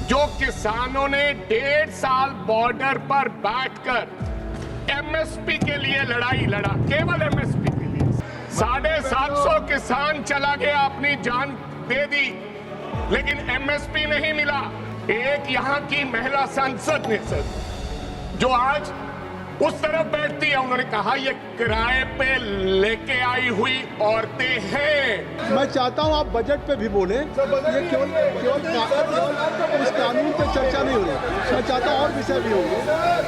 जो किसानों ने 1.5 साल बॉर्डर पर बैठकर एमएसपी के लिए लड़ाई लड़ा, केवल एमएसपी के लिए 750 किसान चला गया, अपनी जान दे दी, लेकिन एमएसपी नहीं मिला। एक यहाँ की महिला सांसद ने सर, जो आज उस तरफ बैठती है, उन्होंने कहा ये किराए पे लेके आई हुई औरतें हैं। मैं चाहता हूं आप बजट पे भी बोलें, ये केवल उस कानून पे चर्चा नहीं हो रही। मैं चाहता हूं और विषय भी होंगे।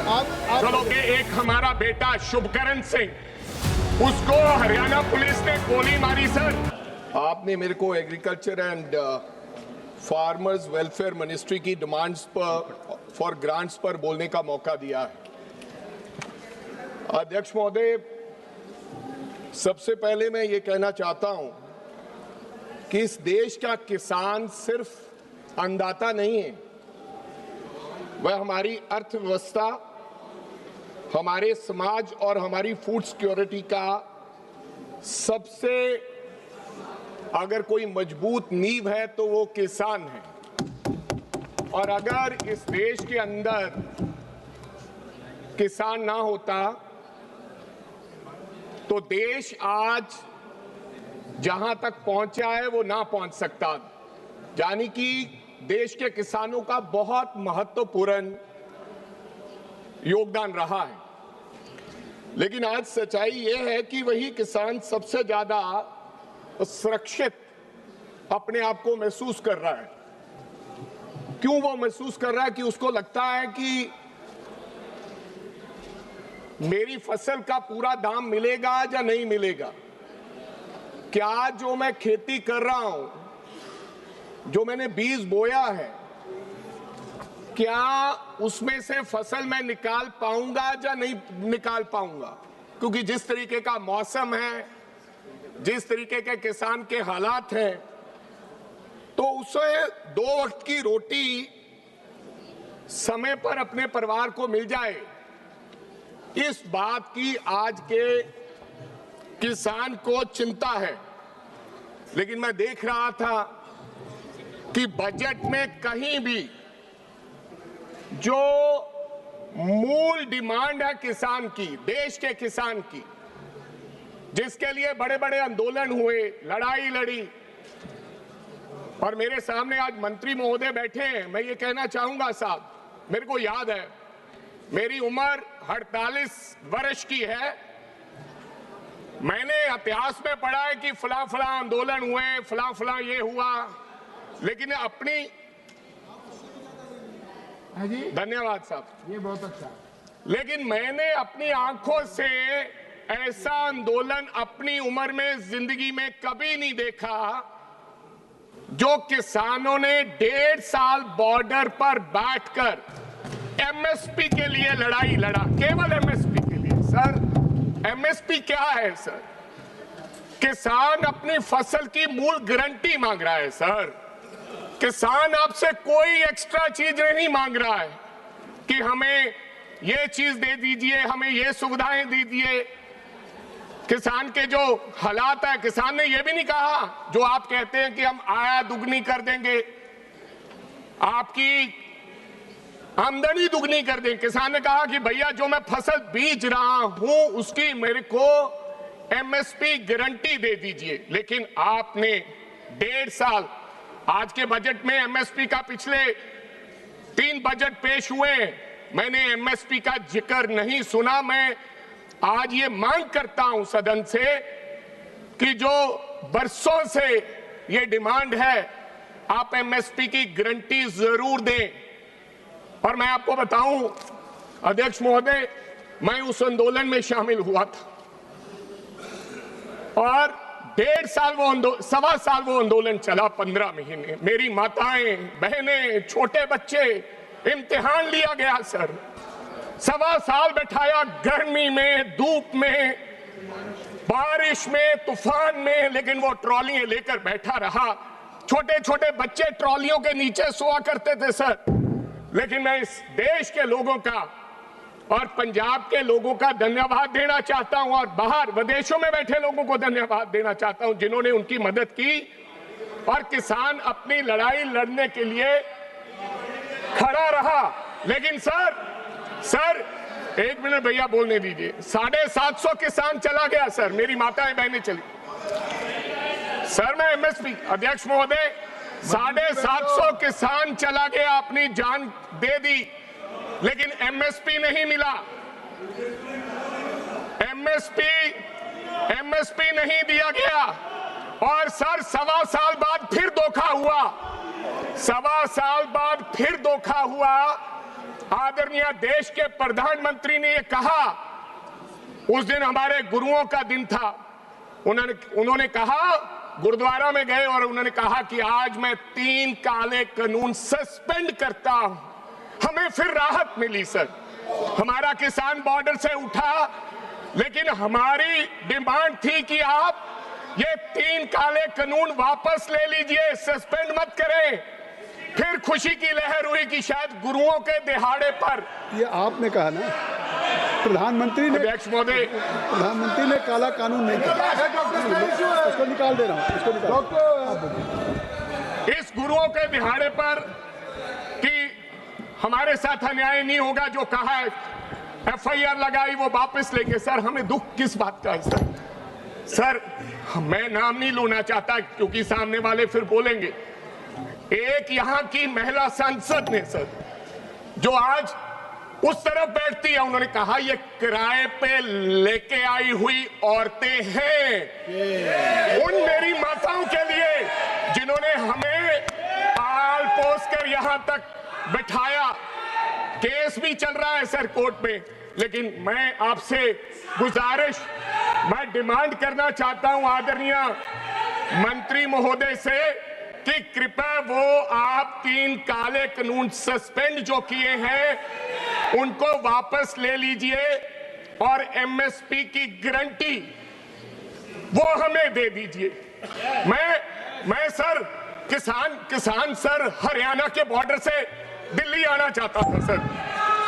आप चलो कि एक हमारा बेटा शुभकरण सिंह, उसको हरियाणा पुलिस ने गोली मारी सर। आपने मेरे को agriculture and farmers welfare ministry की डिमांड्स पर फॉर ग्रांट्स पर बोलने का मौका दिया है। अध्यक्ष महोदय, सबसे पहले मैं ये कहना चाहता हूं कि इस देश का किसान सिर्फ अन्नदाता नहीं है, वह हमारी अर्थव्यवस्था, हमारे समाज और हमारी फूड सिक्योरिटी का सबसे अगर कोई मजबूत नींव है तो वो किसान है। और अगर इस देश के अंदर किसान ना होता तो देश आज जहां तक पहुंचा है वो ना पहुंच सकता। यानी कि देश के किसानों का बहुत महत्वपूर्ण योगदान रहा है, लेकिन आज सच्चाई ये है कि वही किसान सबसे ज्यादा सुरक्षित अपने आप को महसूस कर रहा है। क्यों वो महसूस कर रहा है? कि उसको लगता है कि मेरी फसल का पूरा दाम मिलेगा या नहीं मिलेगा, क्या जो मैं खेती कर रहा हूं, जो मैंने बीज बोया है, क्या उसमें से फसल मैं निकाल पाऊंगा या नहीं निकाल पाऊंगा। क्योंकि जिस तरीके का मौसम है, जिस तरीके के किसान के हालात हैं, तो उसे 2 वक्त की रोटी समय पर अपने परिवार को मिल जाए, इस बात की आज के किसान को चिंता है। लेकिन मैं देख रहा था कि बजट में कहीं भी जो मूल डिमांड है किसान की, देश के किसान की, जिसके लिए बड़े बड़े आंदोलन हुए, लड़ाई लड़ी, और मेरे सामने आज मंत्री महोदय बैठे हैं, मैं ये कहना चाहूंगा साहब, मेरे को याद है मेरी उम्र 48 वर्ष की है, मैंने इतिहास में पढ़ा है कि फला फला आंदोलन हुए, फला फला ये हुआ, लेकिन अपनी धन्यवाद साहब, ये बहुत अच्छा, लेकिन मैंने अपनी आंखों से ऐसा आंदोलन अपनी उम्र में जिंदगी में कभी नहीं देखा जो किसानों ने 1.5 साल बॉर्डर पर बैठकर एमएसपी के लिए लड़ाई लड़ा, केवल एमएसपी के लिए। सर, एमएसपी क्या है सर? किसान अपनी फसल की मूल गारंटी मांग रहा है सर। किसान आपसे कोई एक्स्ट्रा चीज नहीं मांग रहा है कि हमें ये चीज दे दीजिए, हमें ये सुविधाएं दीजिए। किसान के जो हालात है, किसान ने ये भी नहीं कहा जो आप कहते हैं कि हम आय दुगनी कर देंगे, आपकी आमदनी दुगनी कर देंगे। किसान ने कहा कि भैया जो मैं फसल बीज रहा हूं उसकी मेरे को एमएसपी गारंटी दे दीजिए। लेकिन आपने 1.5 साल, आज के बजट में एमएसपी का पिछले 3 बजट पेश हुए, मैंने एमएसपी का जिक्र नहीं सुना। मैं आज ये मांग करता हूं सदन से कि जो बरसों से ये डिमांड है, आप एमएसपी की गारंटी जरूर दें। और मैं आपको बताऊं अध्यक्ष महोदय, मैं उस आंदोलन में शामिल हुआ था और 1.5 साल वो 1.25 साल वो आंदोलन चला, 15 महीने। मेरी माताएं, बहनें, छोटे बच्चे, इम्तिहान लिया गया सर। 1.25 साल बैठाया, गर्मी में, धूप में, बारिश में, तूफान में, लेकिन वो ट्रॉलियां लेकर बैठा रहा। छोटे छोटे बच्चे ट्रॉलियों के नीचे सोया करते थे सर। लेकिन मैं इस देश के लोगों का और पंजाब के लोगों का धन्यवाद देना चाहता हूं, और बाहर विदेशों में बैठे लोगों को धन्यवाद देना चाहता हूं जिन्होंने उनकी मदद की। और किसान अपनी लड़ाई लड़ने के लिए रहा, लेकिन सर एक मिनट भैया बोलने दीजिए। 750 किसान चला गया सर, मेरी माताएं बहनें चली। सर मैं एमएसपी अध्यक्ष महोदय, 750 किसान चला गया, अपनी जान दे दी, लेकिन एमएसपी नहीं मिला। एमएसपी नहीं दिया गया। और सर 1.25 साल बाद फिर धोखा हुआ, 1.25 साल बाद फिर धोखा हुआ। आदरणीय देश के प्रधानमंत्री ने ये कहा, उस दिन हमारे गुरुओं का दिन था, उन्होंने कहा, गुरुद्वारा में गए और उन्होंने कहा कि आज मैं 3 काले कानून सस्पेंड करता हूं। हमें फिर राहत मिली सर, हमारा किसान बॉर्डर से उठा, लेकिन हमारी डिमांड थी कि आप ये 3 काले कानून वापस ले लीजिए, सस्पेंड मत करें। फिर खुशी की लहर हुई कि शायद गुरुओं के दिहाड़े पर, ये आपने कहा ना, प्रधानमंत्री ने, अध्यक्ष महोदय, प्रधानमंत्री ने काला कानून नहीं किया। उसको निकाल दे रहा हूँ, इसको निकाल। इस गुरुओं के दिहाड़े पर कि हमारे साथ अन्याय नहीं होगा, जो कहा है, एफआईआर लगाई, वो वापस लेके। सर हमें दुख किस बात का है सर? मैं नाम नहीं लूना चाहता क्योंकि सामने वाले फिर बोलेंगे। एक यहाँ की महिला सांसद ने सर, जो आज उस तरफ बैठती है, उन्होंने कहा ये किराए पे लेके आई हुई औरतें हैं। उन मेरी माताओं के लिए जिन्होंने हमें पाल पोस कर यहां तक बिठाया, केस भी चल रहा है सर कोर्ट में, लेकिन मैं आपसे गुजारिश, मैं डिमांड करना चाहता हूं आदरणीय मंत्री महोदय से कि कृपया वो आप 3 काले कानून सस्पेंड जो किए हैं उनको वापस ले लीजिए और एमएसपी की गारंटी वो हमें दे दीजिए। मैं सर किसान सर हरियाणा के बॉर्डर से दिल्ली आना चाहता था सर।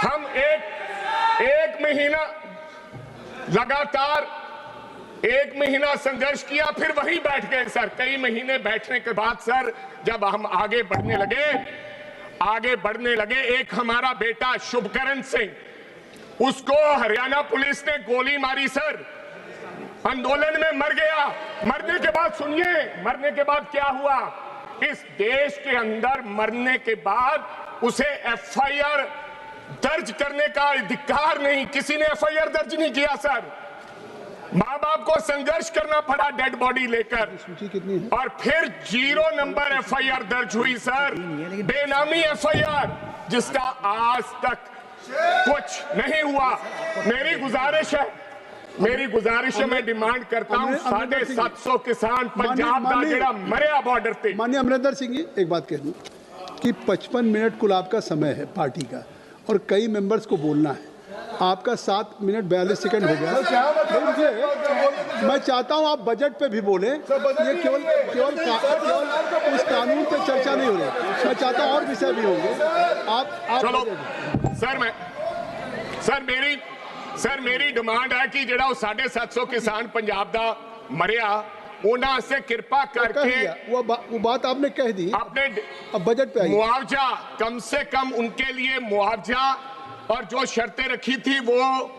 हम एक महीना लगातार 1 महीना संघर्ष किया, फिर वहीं बैठ गए सर। कई महीने बैठने के बाद सर जब हम आगे बढ़ने लगे, एक हमारा बेटा शुभकरण सिंह, उसको हरियाणा पुलिस ने गोली मारी सर, आंदोलन में मर गया। मरने के बाद सुनिए, मरने के बाद क्या हुआ? इस देश के अंदर मरने के बाद उसे एफआईआर दर्ज करने का अधिकार नहीं, किसी ने एफआईआर दर्ज नहीं किया सर। माँ बाप को संघर्ष करना पड़ा डेड बॉडी लेकर, और फिर 0 नंबर एफआईआर दर्ज हुई सर, बेनामी एफआईआर, जिसका आज तक कुछ नहीं हुआ। मेरी गुजारिश है, मैं डिमांड करता हूं 750 किसान पंजाब का जेड़ा मरिया बॉर्डर पे। माननीय अमरिंदर सिंह जी, एक बात कह दूं कि 55 मिनट कुल आपका समय है पार्टी का, और कई मेंबर्स को बोलना है। आपका 7 मिनट 42 सेकंड हो गया। मैं चाहता हूं आप बजट पे भी बोलें, ये केवल उस कानून पे चर्चा नहीं हो रही। मैं चाहता हूं और विषय भी होंगे। आप चलो सर मेरी डिमांड है कि जेड़ा 750 किसान पंजाब दा मरिया, उन्हां से कृपा करके वो बात आपने कह दी, आपने अब बजट पे आइए। मुआवजा, कम से कम उनके लिए मुआवजा, और जो शर्तें रखी थी वो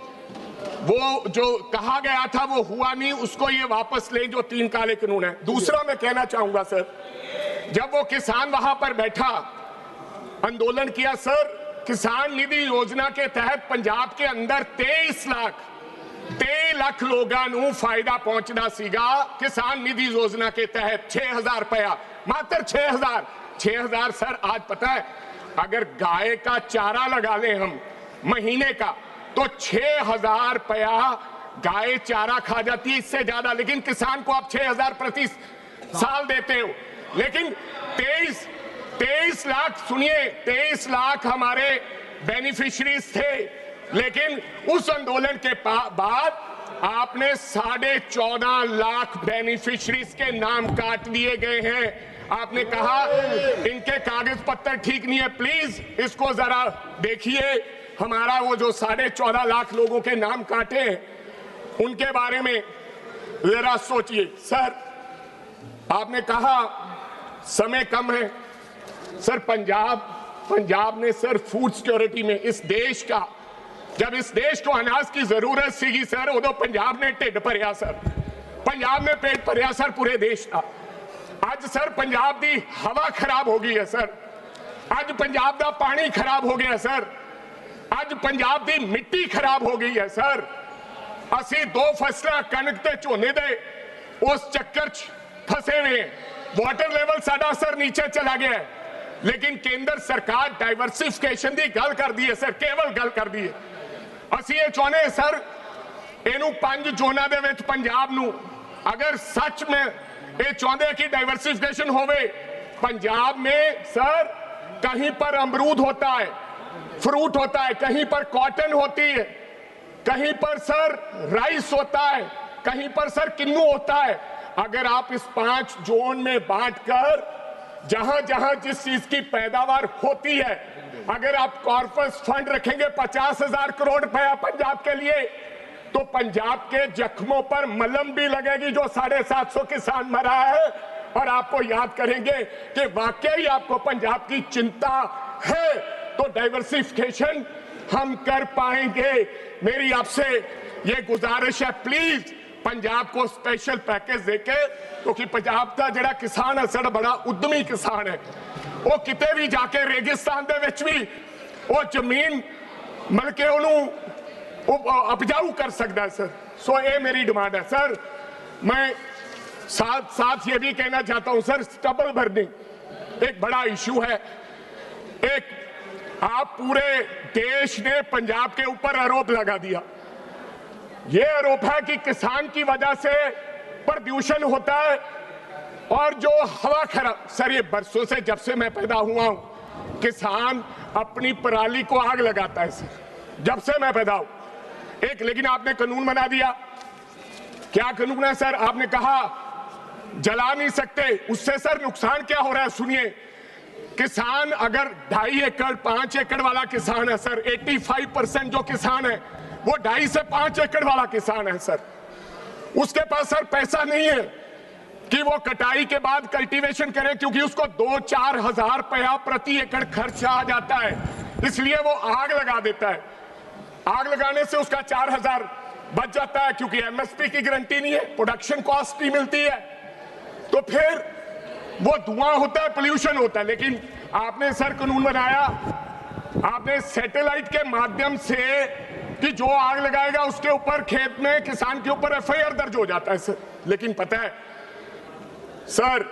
जो कहा गया था वो हुआ नहीं, उसको ये वापस ले जो 3 काले कानून है। दूसरा मैं कहना चाहूंगा सर, जब वो किसान वहां पर बैठा आंदोलन किया सर, किसान निधि योजना के तहत पंजाब के अंदर 23 लाख लोगों को फायदा पहुंचना सीगा। किसान निधि योजना के तहत 6000 रुपया, मात्र 6000 सर। आज पता है, अगर गाय का चारा लगा लें हम महीने का, तो 6000 रुपया गाय चारा खा जाती है, इससे ज्यादा। लेकिन किसान को आप 6000 प्रति साल देते हो। लेकिन 23 लाख, सुनिए, 23 लाख हमारे बेनिफिशरीज थे, लेकिन उस आंदोलन के बाद आपने 14.5 लाख बेनिफिशरीज के नाम काट दिए गए हैं। आपने कहा इनके कागज पत्तर ठीक नहीं है, प्लीज इसको जरा देखिए। हमारा वो जो 14.5 लाख लोगों के नाम काटे, उनके बारे में जरा सोचिए सर। आपने कहा समय कम है सर। पंजाब पंजाब ने सर फूड सिक्योरिटी में इस देश का, जब इस देश को अनाज की जरूरत सीगी सर, उदो पंजाब ने ढिड भरिया सर, पंजाब ने पेट भरिया सर पूरे देश का। अज सर पंजाब दी हवा खराब हो गई है सर, अज पंजाब दा पानी खराब हो गया सर, अज पंजाब दी मिट्टी खराब हो गई है सर। असी 2 फसलां कणक ते झोने दे उस चक्कर च फसे हुए हैं, वाटर लेवल साडा सर नीचे चला गया है, लेकिन केंद्र सरकार डाइवर्सिफिकेशन की गल कर दी है सर, केवल गल कर दी है। असी ये चाहते सर इनू 5 जोना दे विच पंजाब नू अगर सच में ये चाहते कि डाइवर्सिफिकेशन होवे, पंजाब में सर कहीं पर अमरूद होता है, फ्रूट होता है, कहीं पर कॉटन होती है, कहीं पर सर राइस होता है, कहीं पर सर किन्नू होता है। अगर आप इस 5 जोन में बांटकर जहां जहां जिस चीज की पैदावार होती है, अगर आप कॉर्पस फंड रखेंगे 50,000 करोड़ रुपया पंजाब के लिए, तो पंजाब के जख्मों पर मलम भी लगेगी जो 750 किसान मरा है, और आपको याद करेंगे कि वाकई आपको पंजाब की चिंता है तो डाइवर्सिफिकेशन हम कर पाएंगे। मेरी आपसे ये गुजारिश है, प्लीज पंजाब को स्पेशल पैकेज देके, क्योंकि पंजाब का जड़ा किसान है सर बड़ा उद्यमी किसान है, वो किते भी जाके रेगिस्तान दे विच भी वो जमीन मिल के उन्होंने उपजाऊ कर सकता है सर। सो ये मेरी डिमांड है सर। मैं साथ साथ ये भी कहना चाहता हूं सर, स्टबल बर्निंग एक बड़ा इशू है। एक आप पूरे देश ने पंजाब के ऊपर आरोप लगा दिया, ये आरोप है कि किसान की वजह से प्रदूषण होता है और जो हवा खराब। सर ये बरसों से जब से मैं पैदा हुआ हूं किसान अपनी पराली को आग लगाता है सर, जब से मैं पैदा हूं। लेकिन आपने कानून बना दिया, क्या कानून है सर? आपने कहा जला नहीं सकते, उससे सर नुकसान क्या हो रहा है सुनिए। किसान अगर 2.5 एकड़ 5 एकड़ वाला किसान है सर, 85% जो किसान है वो 2.5 से 5 एकड़ वाला किसान है सर, उसके पास सर पैसा नहीं है कि वो कटाई के बाद कल्टीवेशन करे, क्योंकि उसको 2-4 हजार रुपया प्रति एकड़ खर्च आ जाता है, इसलिए वो आग लगा देता है। आग लगाने से उसका 4,000 बच जाता है, क्योंकि एमएसपी की गारंटी नहीं है, प्रोडक्शन कॉस्ट नहीं मिलती है, तो फिर वो धुआं होता है, पोल्यूशन होता है। लेकिन आपने सर कानून बनाया, आपने सैटेलाइट के माध्यम से कि जो आग लगाएगा उसके ऊपर खेत में किसान के ऊपर एफआईआर दर्ज हो जाता है सर। लेकिन पता है सर,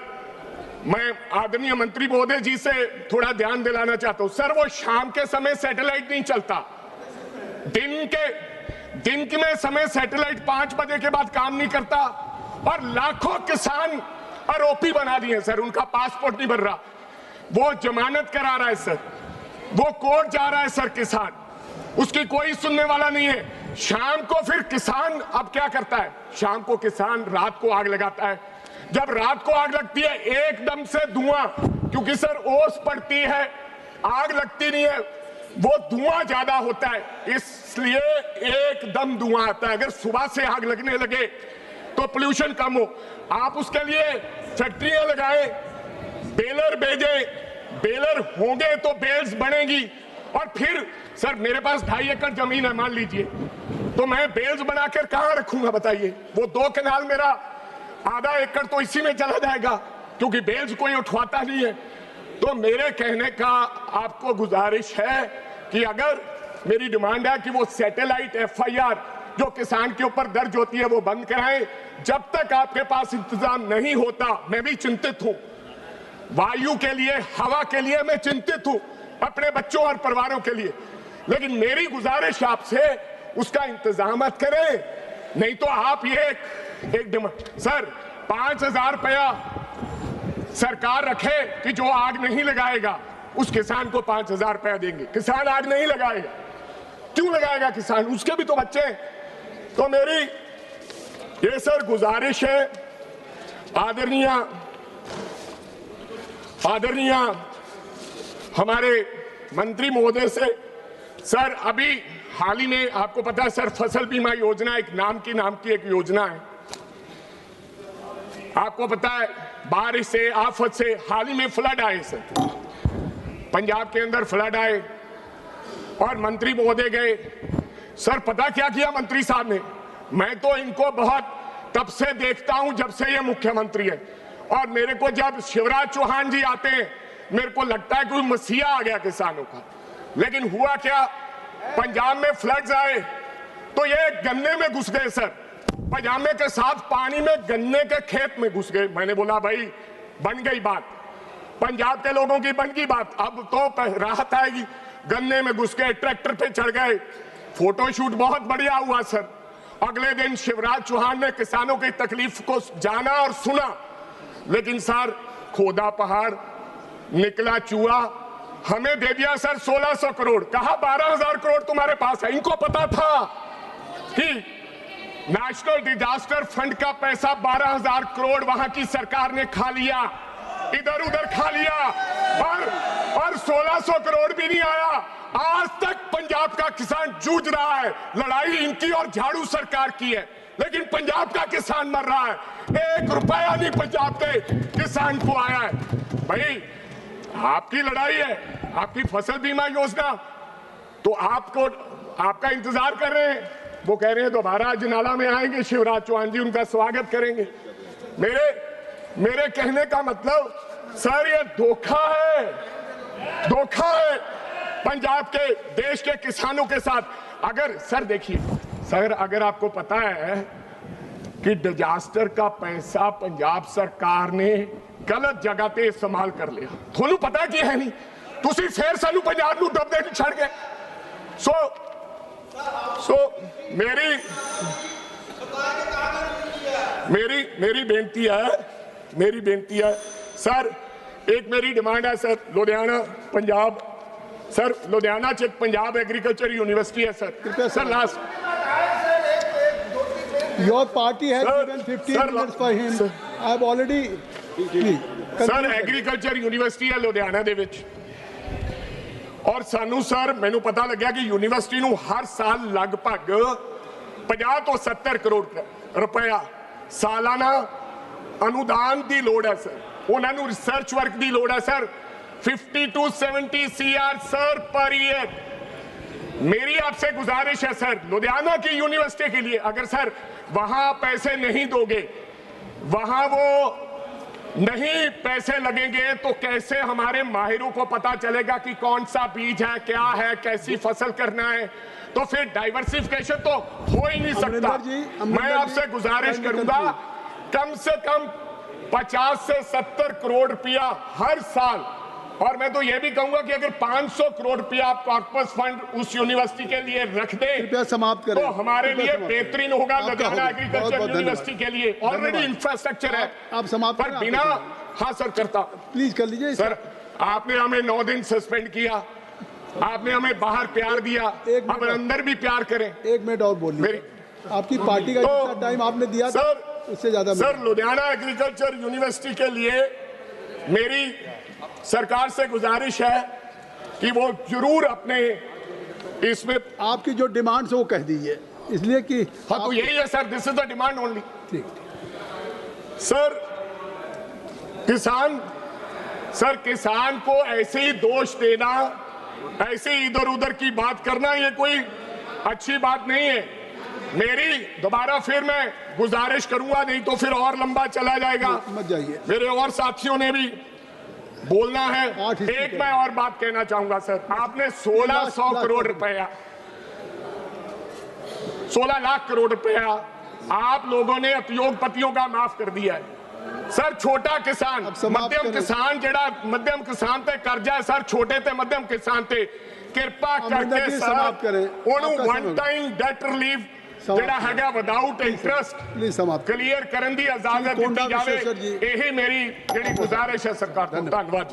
मैं आदरणीय मंत्री महोदय जी से थोड़ा ध्यान दिलाना चाहता हूं सर, वो शाम के समय सैटेलाइट नहीं चलता, दिन के समय सैटेलाइट 5 बजे के बाद काम नहीं करता, और लाखों किसान आरोपी बना दिए सर, उनका पासपोर्ट नहीं बन रहा, वो जमानत करा रहा है सर, वो कोर्ट जा रहा है सर किसान, उसकी कोई सुनने वाला नहीं है। शाम को फिर किसान अब क्या करता है, शाम को किसान रात को आग लगाता है, जब रात को आग लगती है एकदम से धुआं, क्योंकि सर ओस पड़ती है, आग लगती नहीं है, वो धुआं ज्यादा होता है, इसलिए एकदम धुआं आता है। अगर सुबह से आग लगने लगे तो पोल्यूशन कम हो, आप उसके लिए फैक्ट्रियां लगाएं, बेलर भेजें, बेलर होंगे तो बेल्स बनेगी, और फिर सर मेरे पास 2.5 एकड़ जमीन है मान लीजिए, तो मैं बेल्स बनाकर कहां रखूंगा बताइए? वो 2 कनाल मेरा आधा एकड़ तो इसी में चला जाएगा, क्योंकि बेल्स कोई उठवाता नहीं है। तो मेरे कहने का आपको गुजारिश है कि अगर मेरी डिमांड है कि वो सैटेलाइट एफआईआर जो किसान के ऊपर दर्ज होती है वो बंद कराएं, जब तक आपके पास इंतजाम नहीं होता। मैं भी चिंतित हूं, वायु के लिए, हवा के लिए मैं चिंतित हूं, अपने बच्चों और परिवारों के लिए, लेकिन मेरी गुजारिश आपसे उसका इंतजाम करें, नहीं तो आप ये एक सर 5,000 रुपया सरकार रखे कि जो आग नहीं लगाएगा उस किसान को 5,000 रुपया देंगे। किसान आग नहीं लगाएगा, क्यों लगाएगा किसान? उसके भी तो बच्चे हैं। तो मेरी ये सर गुजारिश है आदरणीय हमारे मंत्री महोदय से। सर अभी हाल ही में आपको पता है सर, फसल बीमा योजना एक नाम की एक योजना है, आपको पता है बारिश से, आफत से हाल ही में फ्लड आए सर, पंजाब के अंदर फ्लड आए और मंत्री महोदय गए। सर पता क्या किया मंत्री साहब ने? मैं तो इनको बहुत तब से देखता हूं जब से ये मुख्यमंत्री है, और मेरे को जब शिवराज चौहान जी आते हैं मेरे को लगता है कोई मसीहा आ गया किसानों का। लेकिन हुआ क्या, पंजाब में फ्लड्स आए तो ये गन्ने में घुस गए सर, पजामे के साथ पानी में गन्ने के खेत में घुस गए। मैंने बोला भाई बन गई बात, पंजाब के लोगों की बन गई बात, अब तो राहत आएगी। गन्ने में घुस गए, ट्रैक्टर पे चढ़ गए, फोटोशूट बहुत बढ़िया हुआ सर। अगले दिन शिवराज चौहान ने किसानों की तकलीफ को जाना और सुना, लेकिन सर खोदा पहाड़ निकला चूहा, हमें दे दिया सर 1600 करोड़, कहा 12,000 करोड़ तुम्हारे पास है। इनको पता था कि नेशनल डिजास्टर फंड का पैसा 12,000 करोड़ वहां की सरकार ने खा लिया, इधर उधर खा लिया, और 1600 करोड़ भी नहीं आया। आज तक पंजाब का किसान जूझ रहा है, लड़ाई इनकी और झाड़ू सरकार की है, लेकिन पंजाब का किसान मर रहा है। 1 रुपया नहीं पंजाब के किसान को आया है। भाई आपकी लड़ाई है, आपकी फसल बीमा योजना, तो आपको आपका इंतजार कर रहे हैं। वो कह रहे हैं दोबारा अजनाला में आएंगे शिवराज चौहान जी, उनका स्वागत करेंगे। मेरे कहने का मतलब सर ये धोखा है, धोखा है पंजाब के देश के किसानों के साथ। अगर सर देखिए सर, अगर आपको पता है कि डिजास्टर का पैसा पंजाब सरकार ने गलत जगह पे इस्तेमाल कर लिया, थोनू पता कि है नहीं, तुसी फिर सानू पंजाब नू दबदे नहीं छड़ गए। सो मेरी बेनती है सर, एक मेरी डिमांड है सर, लुधियाना पंजाब, सर लुधियाना च पंजाब एग्रीकल्चर यूनिवर्सिटी है sir, sir last Your party has given 15 minutes for him. I have already. Sir agriculture university है लुधियाना दे विच, और सानू सर मैनू पता लग्या कि यूनिवर्सिटी नू हर साल लगभग 50 तो 70 करोड़ रुपया सालाना अनुदान की लोड़ है सर, उन्होंने रिसर्च वर्क की लोड़ है sir, 50 to 70 CR sir per year. मेरी आपसे गुजारिश है सर, लुधियाना की यूनिवर्सिटी के लिए अगर सर वहां पैसे नहीं दोगे, वहां वो नहीं पैसे लगेंगे, तो कैसे हमारे माहिरों को पता चलेगा कि कौन सा बीज है, क्या है, कैसी फसल करना है? तो फिर डाइवर्सिफिकेशन तो हो ही नहीं सकता। मैं आपसे गुजारिश करूंगा कम से कम 50 से 70 करोड़ रुपया हर साल, और मैं तो यह भी कहूंगा कि अगर 500 करोड़ रुपया आप कॉर्पस फंड उस यूनिवर्सिटी के लिए रख दें समाप्त करें, तो हमारे लिए बेहतरीन होगा। लुधियाना एग्रीकल्चर यूनिवर्सिटी के लिए ऑलरेडी इंफ्रास्ट्रक्चर है, आप समाप्त पर बिना, हाँ सर करता, प्लीज कर लीजिए सर। आपने हमें 9 दिन सस्पेंड किया, आपने हमें बाहर प्यार दिया, अब अंदर भी प्यार करें। 1 मिनट और बोलिए, आपकी पार्टी का जितना टाइम आपने दिया सर, उससे ज्यादा। सर लुधियाना एग्रीकल्चर यूनिवर्सिटी के लिए मेरी सरकार से गुजारिश है कि वो जरूर अपने इसमें आपकी जो डिमांड्स है वो कह दीजिए, इसलिए कि हाँ तो यही है sir, this is the demand only. Sir किसान को ऐसे ही दोष देना, ऐसे ही इधर उधर की बात करना, ये कोई अच्छी बात नहीं है। मेरी दोबारा फिर मैं गुजारिश करूंगा, नहीं तो फिर और लंबा चला जाएगा। मत जाइए, मेरे और साथियों ने भी बोलना है। एक मैं और बात कहना चाहूंगा सर, आपने 1600 करोड़ रुपया, 16 लाख करोड़ रुपया आप लोगों ने उद्योगपतियों का माफ कर दिया है सर। छोटा किसान, मध्यम किसान, जेड़ा मध्यम किसान ते कर्जा है सर, छोटे ते मध्यम किसान ते कृपा करके सर ओनू वन टाइम डेट रिलीफ जेड़ा हैगा विदाउट इंटरेस्ट क्लियर करन दी इजाजत दी जावे। यही मेरी जेड़ी गुजारिश है सरकार को। धन्यवाद।